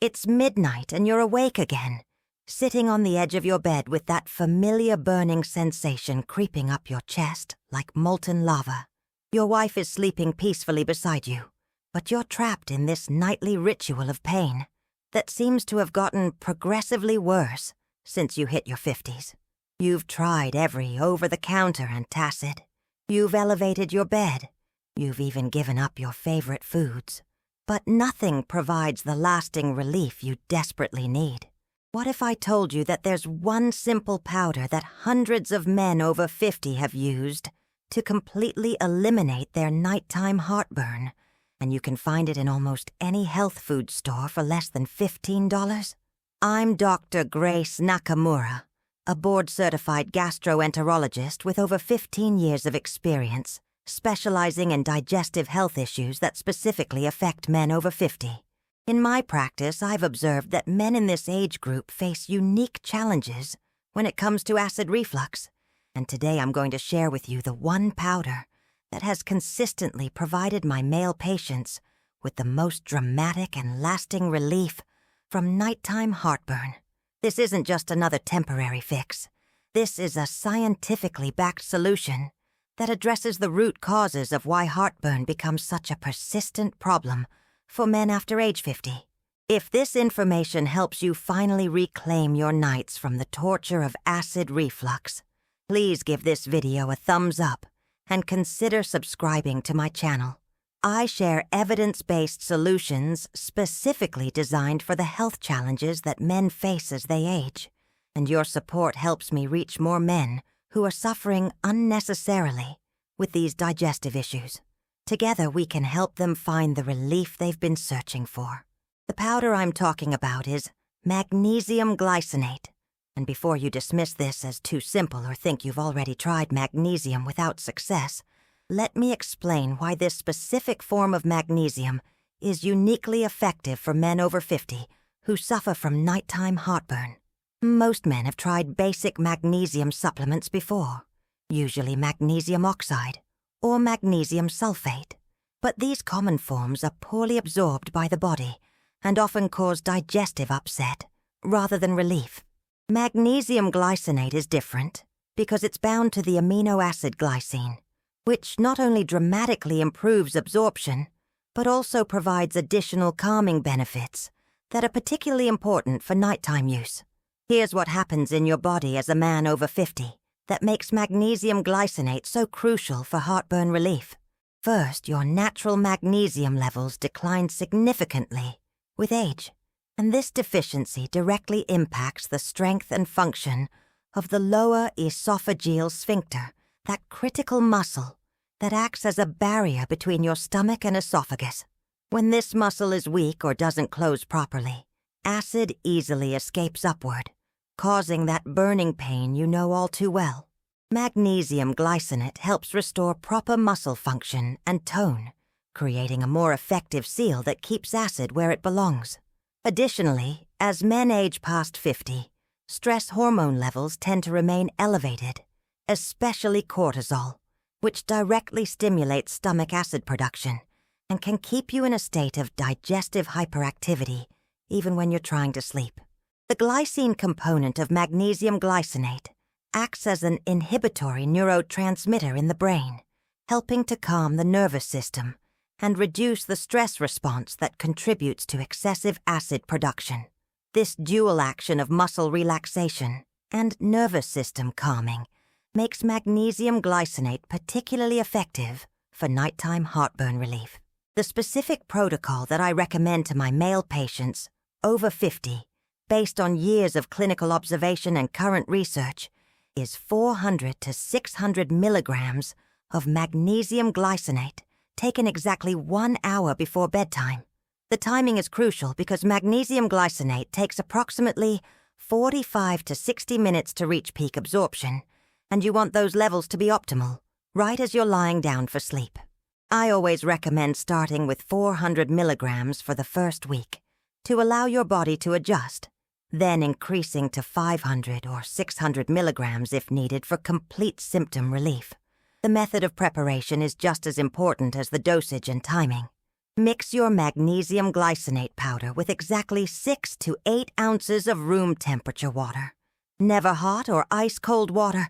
It's midnight and you're awake again, sitting on the edge of your bed with that familiar burning sensation creeping up your chest like molten lava. Your wife is sleeping peacefully beside you, but you're trapped in this nightly ritual of pain that seems to have gotten progressively worse since you hit your 50s. You've tried every over-the-counter antacid. You've elevated your bed. You've even given up your favorite foods. But nothing provides the lasting relief you desperately need. What if I told you that there's one simple powder that hundreds of men over 50 have used to completely eliminate their nighttime heartburn, and you can find it in almost any health food store for less than $15? I'm Dr. Grace Nakamura, a board-certified gastroenterologist with over 15 years of experience, specializing in digestive health issues that specifically affect men over 50. In my practice, I've observed that men in this age group face unique challenges when it comes to acid reflux, and today I'm going to share with you the one powder that has consistently provided my male patients with the most dramatic and lasting relief from nighttime heartburn. This isn't just another temporary fix. This is a scientifically backed solution that addresses the root causes of why heartburn becomes such a persistent problem for men after age 50. If this information helps you finally reclaim your nights from the torture of acid reflux, please give this video a thumbs up and consider subscribing to my channel. I share evidence-based solutions specifically designed for the health challenges that men face as they age, and your support helps me reach more men who are suffering unnecessarily with these digestive issues. Together we can help them find the relief they've been searching for. The powder I'm talking about is magnesium glycinate. And before you dismiss this as too simple or think you've already tried magnesium without success, let me explain why this specific form of magnesium is uniquely effective for men over 50 who suffer from nighttime heartburn. Most men have tried basic magnesium supplements before, usually magnesium oxide or magnesium sulfate. But these common forms are poorly absorbed by the body and often cause digestive upset rather than relief. Magnesium glycinate is different because it's bound to the amino acid glycine, which not only dramatically improves absorption, but also provides additional calming benefits that are particularly important for nighttime use. Here's what happens in your body as a man over 50 that makes magnesium glycinate so crucial for heartburn relief. First, your natural magnesium levels decline significantly with age, and this deficiency directly impacts the strength and function of the lower esophageal sphincter, that critical muscle that acts as a barrier between your stomach and esophagus. When this muscle is weak or doesn't close properly, acid easily escapes upward, causing that burning pain you know all too well. Magnesium glycinate helps restore proper muscle function and tone, creating a more effective seal that keeps acid where it belongs. Additionally, as men age past 50, stress hormone levels tend to remain elevated, especially cortisol, which directly stimulates stomach acid production and can keep you in a state of digestive hyperactivity even when you're trying to sleep. The glycine component of magnesium glycinate acts as an inhibitory neurotransmitter in the brain, helping to calm the nervous system and reduce the stress response that contributes to excessive acid production. This dual action of muscle relaxation and nervous system calming makes magnesium glycinate particularly effective for nighttime heartburn relief. The specific protocol that I recommend to my male patients over 50, based on years of clinical observation and current research, is 400 to 600 milligrams of magnesium glycinate taken exactly 1 hour before bedtime. The timing is crucial because magnesium glycinate takes approximately 45 to 60 minutes to reach peak absorption, and you want those levels to be optimal, right as you're lying down for sleep. I always recommend starting with 400 milligrams for the first week to allow your body to adjust, then increasing to 500 or 600 milligrams if needed for complete symptom relief. The method of preparation is just as important as the dosage and timing. Mix your magnesium glycinate powder with exactly 6 to 8 ounces of room temperature water. Never hot or ice-cold water,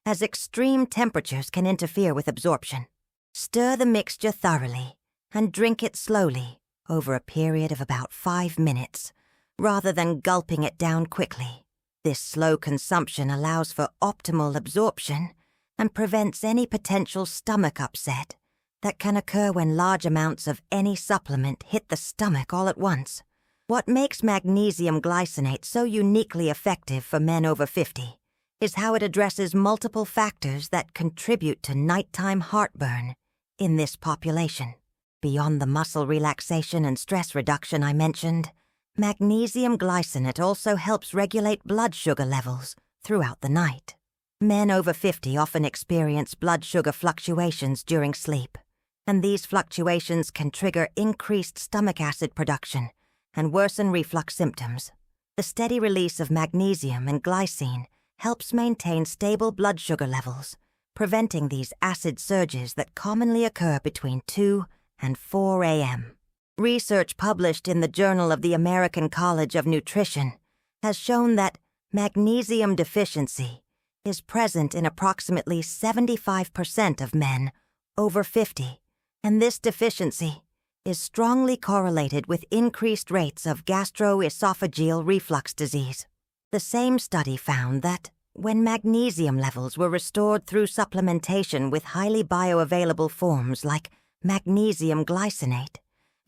as extreme temperatures can interfere with absorption. Stir the mixture thoroughly and drink it slowly over a period of about 5 minutes, rather than gulping it down quickly. This slow consumption allows for optimal absorption and prevents any potential stomach upset that can occur when large amounts of any supplement hit the stomach all at once. What makes magnesium glycinate so uniquely effective for men over 50 is how it addresses multiple factors that contribute to nighttime heartburn in this population. Beyond the muscle relaxation and stress reduction I mentioned, magnesium glycinate also helps regulate blood sugar levels throughout the night. Men over 50 often experience blood sugar fluctuations during sleep, and these fluctuations can trigger increased stomach acid production and worsen reflux symptoms. The steady release of magnesium and glycine helps maintain stable blood sugar levels, preventing these acid surges that commonly occur between 2 and 4 a.m. Research published in the Journal of the American College of Nutrition has shown that magnesium deficiency is present in approximately 75% of men over 50, and this deficiency is strongly correlated with increased rates of gastroesophageal reflux disease. The same study found that when magnesium levels were restored through supplementation with highly bioavailable forms like magnesium glycinate,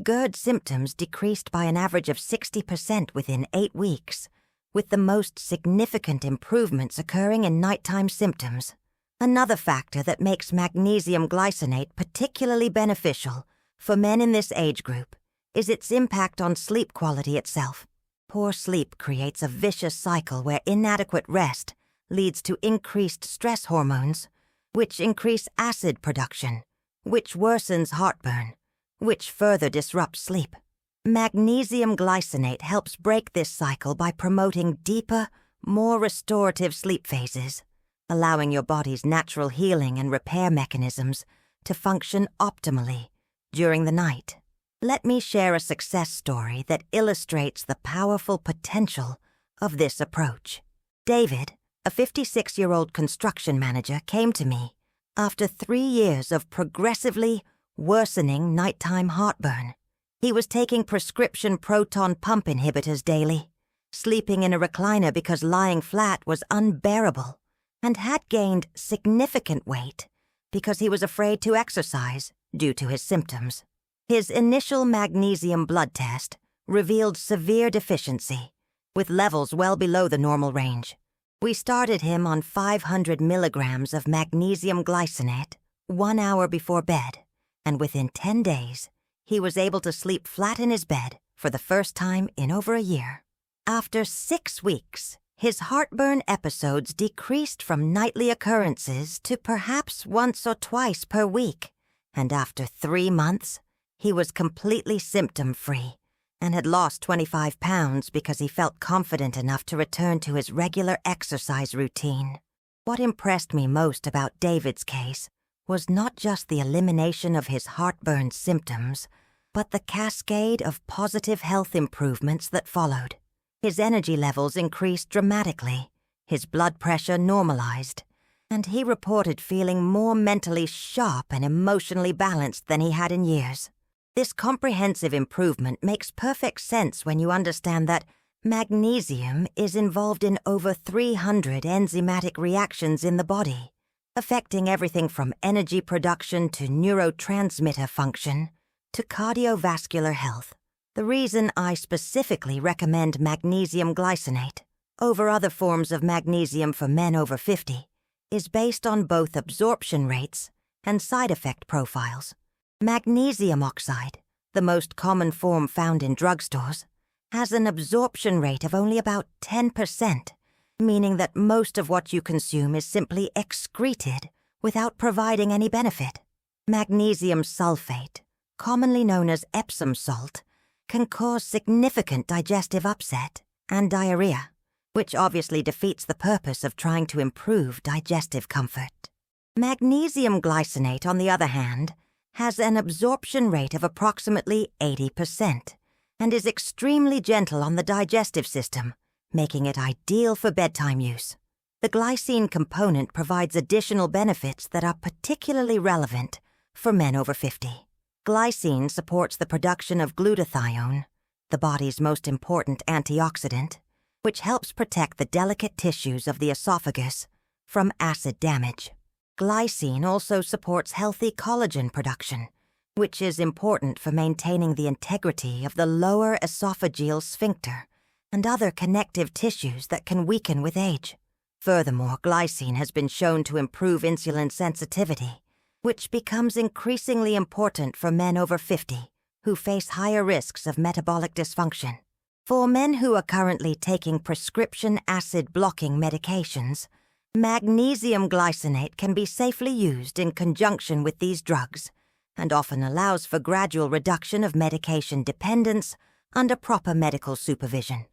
GERD symptoms decreased by an average of 60% within 8 weeks, with the most significant improvements occurring in nighttime symptoms. Another factor that makes magnesium glycinate particularly beneficial for men in this age group is its impact on sleep quality itself. Poor sleep creates a vicious cycle where inadequate rest leads to increased stress hormones, which increase acid production, which worsens heartburn, which further disrupts sleep. Magnesium glycinate helps break this cycle by promoting deeper, more restorative sleep phases, allowing your body's natural healing and repair mechanisms to function optimally during the night. Let me share a success story that illustrates the powerful potential of this approach. David, a 56-year-old construction manager, came to me after 3 years of progressively worsening nighttime heartburn. He was taking prescription proton pump inhibitors daily, sleeping in a recliner because lying flat was unbearable, and had gained significant weight because he was afraid to exercise due to his symptoms. His initial magnesium blood test revealed severe deficiency, with levels well below the normal range. We started him on 500 milligrams of magnesium glycinate 1 hour before bed, and within 10 days, he was able to sleep flat in his bed for the first time in over a year. After 6 weeks, his heartburn episodes decreased from nightly occurrences to perhaps once or twice per week, and after 3 months, he was completely symptom-free and had lost 25 pounds because he felt confident enough to return to his regular exercise routine. What impressed me most about David's case was not just the elimination of his heartburn symptoms, but the cascade of positive health improvements that followed. His energy levels increased dramatically, his blood pressure normalized, and he reported feeling more mentally sharp and emotionally balanced than he had in years. This comprehensive improvement makes perfect sense when you understand that magnesium is involved in over 300 enzymatic reactions in the body, affecting everything from energy production to neurotransmitter function to cardiovascular health. The reason I specifically recommend magnesium glycinate over other forms of magnesium for men over 50 is based on both absorption rates and side effect profiles. Magnesium oxide, the most common form found in drugstores, has an absorption rate of only about 10%, meaning that most of what you consume is simply excreted without providing any benefit. Magnesium sulfate, commonly known as Epsom salt, can cause significant digestive upset and diarrhea, which obviously defeats the purpose of trying to improve digestive comfort. Magnesium glycinate, on the other hand, has an absorption rate of approximately 80% and is extremely gentle on the digestive system, making it ideal for bedtime use. The glycine component provides additional benefits that are particularly relevant for men over 50. Glycine supports the production of glutathione, the body's most important antioxidant, which helps protect the delicate tissues of the esophagus from acid damage. Glycine also supports healthy collagen production, which is important for maintaining the integrity of the lower esophageal sphincter and other connective tissues that can weaken with age. Furthermore, glycine has been shown to improve insulin sensitivity, which becomes increasingly important for men over 50 who face higher risks of metabolic dysfunction. For men who are currently taking prescription acid-blocking medications, magnesium glycinate can be safely used in conjunction with these drugs and often allows for gradual reduction of medication dependence under proper medical supervision.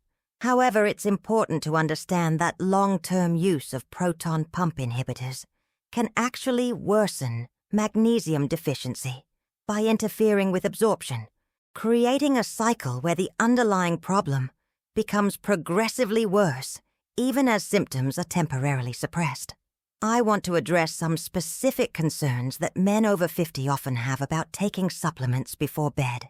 However, it's important to understand that long-term use of proton pump inhibitors can actually worsen magnesium deficiency by interfering with absorption, creating a cycle where the underlying problem becomes progressively worse even as symptoms are temporarily suppressed. I want to address some specific concerns that men over 50 often have about taking supplements before bed.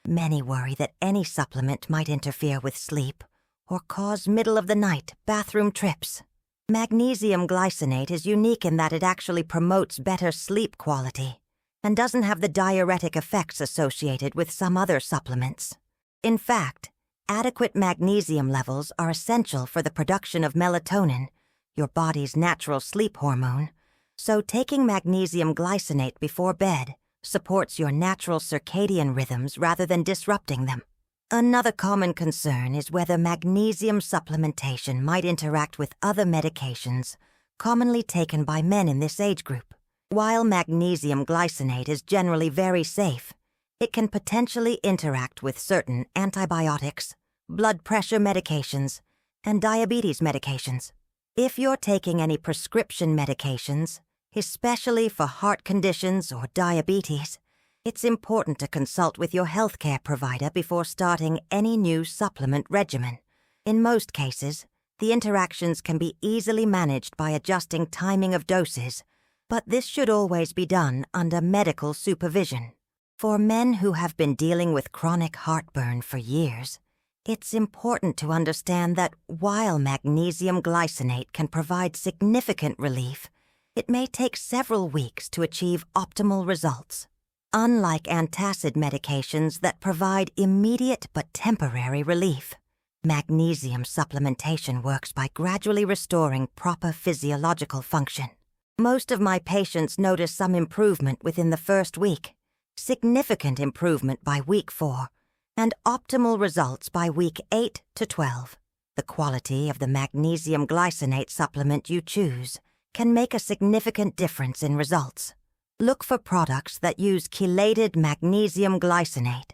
Many worry that any supplement might interfere with sleep or cause middle-of-the-night bathroom trips. Magnesium glycinate is unique in that it actually promotes better sleep quality and doesn't have the diuretic effects associated with some other supplements. In fact, adequate magnesium levels are essential for the production of melatonin, your body's natural sleep hormone, so taking magnesium glycinate before bed supports your natural circadian rhythms rather than disrupting them. Another common concern is whether magnesium supplementation might interact with other medications commonly taken by men in this age group. While magnesium glycinate is generally very safe, it can potentially interact with certain antibiotics, blood pressure medications, and diabetes medications. If you're taking any prescription medications, especially for heart conditions or diabetes, it's important to consult with your healthcare provider before starting any new supplement regimen. In most cases, the interactions can be easily managed by adjusting timing of doses, but this should always be done under medical supervision. For men who have been dealing with chronic heartburn for years, it's important to understand that while magnesium glycinate can provide significant relief, it may take several weeks to achieve optimal results. Unlike antacid medications that provide immediate but temporary relief, magnesium supplementation works by gradually restoring proper physiological function. Most of my patients notice some improvement within the first week, significant improvement by week 4, and optimal results by week 8 to 12. The quality of the magnesium glycinate supplement you choose can make a significant difference in results. Look for products that use chelated magnesium glycinate,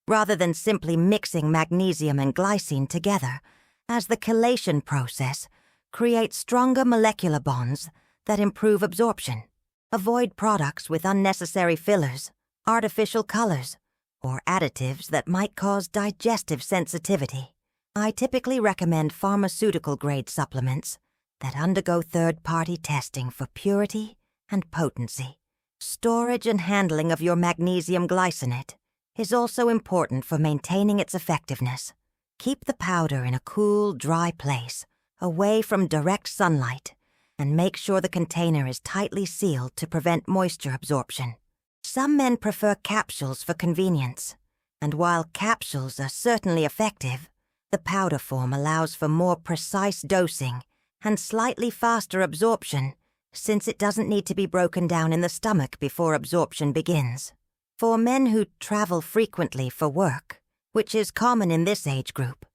rather than simply mixing magnesium and glycine together, as the chelation process creates stronger molecular bonds that improve absorption. Avoid products with unnecessary fillers, artificial colors, or additives that might cause digestive sensitivity. I typically recommend pharmaceutical-grade supplements that undergo third-party testing for purity and potency. Storage and handling of your magnesium glycinate is also important for maintaining its effectiveness. Keep the powder in a cool, dry place, away from direct sunlight, and make sure the container is tightly sealed to prevent moisture absorption. Some men prefer capsules for convenience, and while capsules are certainly effective, the powder form allows for more precise dosing and slightly faster absorption, since it doesn't need to be broken down in the stomach before absorption begins. For men who travel frequently for work, which is common in this age group,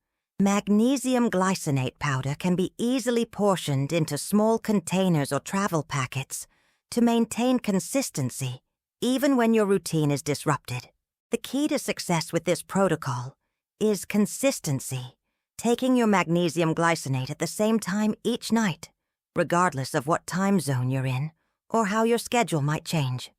magnesium glycinate powder can be easily portioned into small containers or travel packets to maintain consistency even when your routine is disrupted. The key to success with this protocol is consistency, taking your magnesium glycinate at the same time each night, regardless of what time zone you're in or how your schedule might change.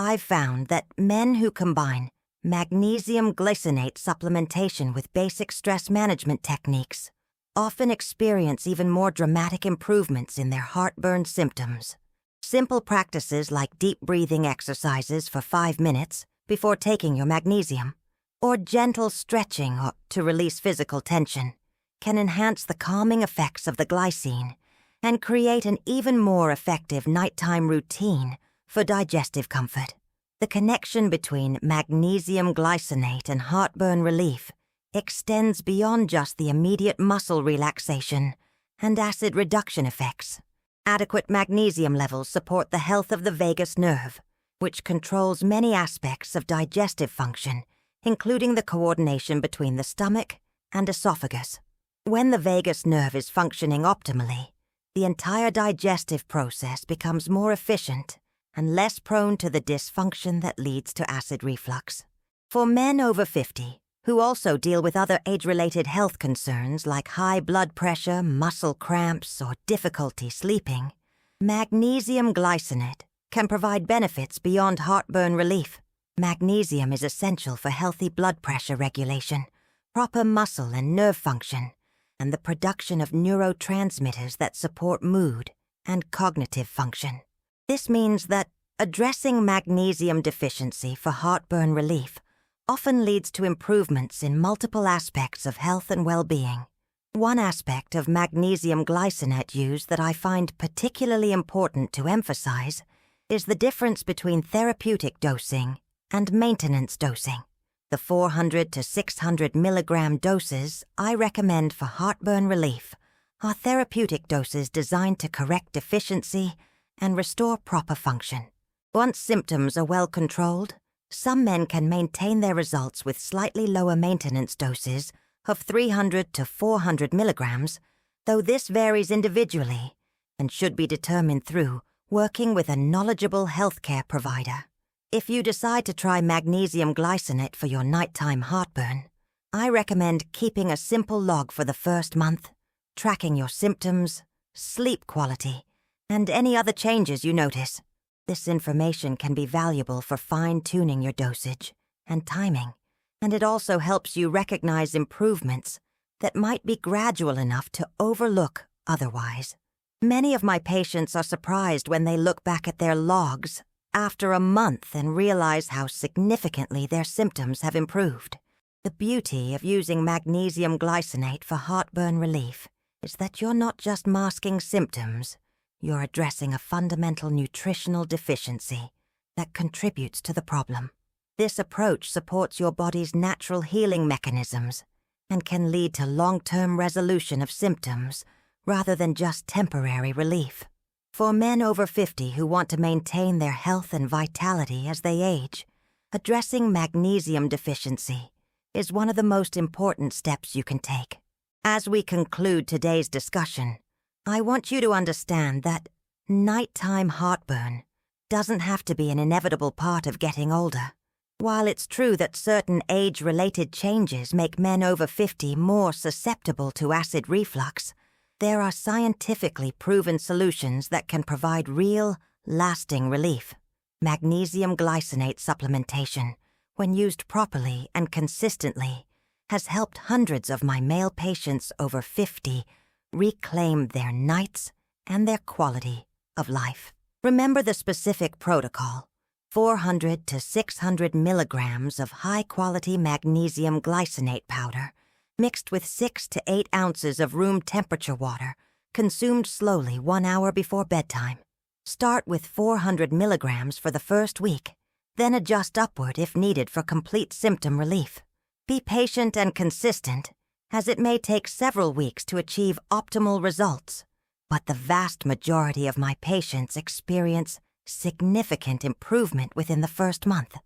I've found that men who combine magnesium glycinate supplementation with basic stress management techniques often experience even more dramatic improvements in their heartburn symptoms. Simple practices like deep breathing exercises for 5 minutes before taking your magnesium, or gentle stretching to release physical tension, can enhance the calming effects of the glycine and create an even more effective nighttime routine for digestive comfort. The connection between magnesium glycinate and heartburn relief extends beyond just the immediate muscle relaxation and acid reduction effects. Adequate magnesium levels support the health of the vagus nerve, which controls many aspects of digestive function, including the coordination between the stomach and esophagus. When the vagus nerve is functioning optimally, the entire digestive process becomes more efficient and less prone to the dysfunction that leads to acid reflux. For men over 50, who also deal with other age-related health concerns like high blood pressure, muscle cramps, or difficulty sleeping, magnesium glycinate can provide benefits beyond heartburn relief. Magnesium is essential for healthy blood pressure regulation, proper muscle and nerve function, and the production of neurotransmitters that support mood and cognitive function. This means that addressing magnesium deficiency for heartburn relief often leads to improvements in multiple aspects of health and well-being. One aspect of magnesium glycinate use that I find particularly important to emphasize is the difference between therapeutic dosing and maintenance dosing. The 400 to 600 milligram doses I recommend for heartburn relief are therapeutic doses designed to correct deficiency and restore proper function. Once symptoms are well controlled, some men can maintain their results with slightly lower maintenance doses of 300 to 400 milligrams, though this varies individually and should be determined through working with a knowledgeable healthcare provider. If you decide to try magnesium glycinate for your nighttime heartburn, I recommend keeping a simple log for the first month, tracking your symptoms, sleep quality, and any other changes you notice. This information can be valuable for fine-tuning your dosage and timing, and it also helps you recognize improvements that might be gradual enough to overlook otherwise. Many of my patients are surprised when they look back at their logs after a month and realize how significantly their symptoms have improved. The beauty of using magnesium glycinate for heartburn relief is that you're not just masking symptoms, you're addressing a fundamental nutritional deficiency that contributes to the problem. This approach supports your body's natural healing mechanisms and can lead to long-term resolution of symptoms rather than just temporary relief. For men over 50 who want to maintain their health and vitality as they age, addressing magnesium deficiency is one of the most important steps you can take. As we conclude today's discussion, I want you to understand that nighttime heartburn doesn't have to be an inevitable part of getting older. While it's true that certain age-related changes make men over 50 more susceptible to acid reflux, there are scientifically proven solutions that can provide real, lasting relief. Magnesium glycinate supplementation, when used properly and consistently, has helped hundreds of my male patients over 50 reclaim their nights and their quality of life. Remember the specific protocol: 400 to 600 milligrams of high-quality magnesium glycinate powder mixed with 6 to 8 ounces of room temperature water, consumed slowly 1 hour before bedtime. Start with 400 milligrams for the first week, then adjust upward if needed for complete symptom relief. Be patient and consistent, as it may take several weeks to achieve optimal results, but the vast majority of my patients experience significant improvement within the first month.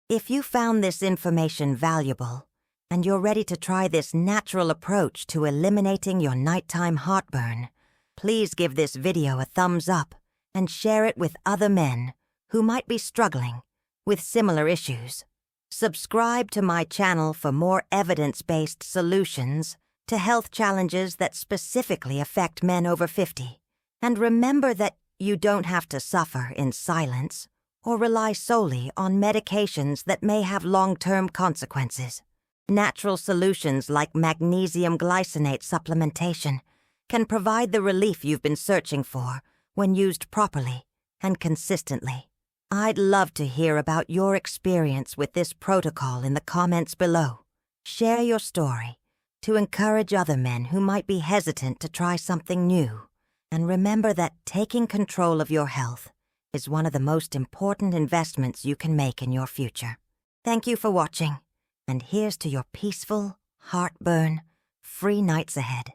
If you found this information valuable, and you're ready to try this natural approach to eliminating your nighttime heartburn, please give this video a thumbs up and share it with other men who might be struggling with similar issues. Subscribe to my channel for more evidence-based solutions to health challenges that specifically affect men over 50. And remember that you don't have to suffer in silence or rely solely on medications that may have long-term consequences. Natural solutions like magnesium glycinate supplementation can provide the relief you've been searching for when used properly and consistently. I'd love to hear about your experience with this protocol in the comments below. Share your story to encourage other men who might be hesitant to try something new. And remember that taking control of your health is one of the most important investments you can make in your future. Thank you for watching, and here's to your peaceful, heartburn, free nights ahead.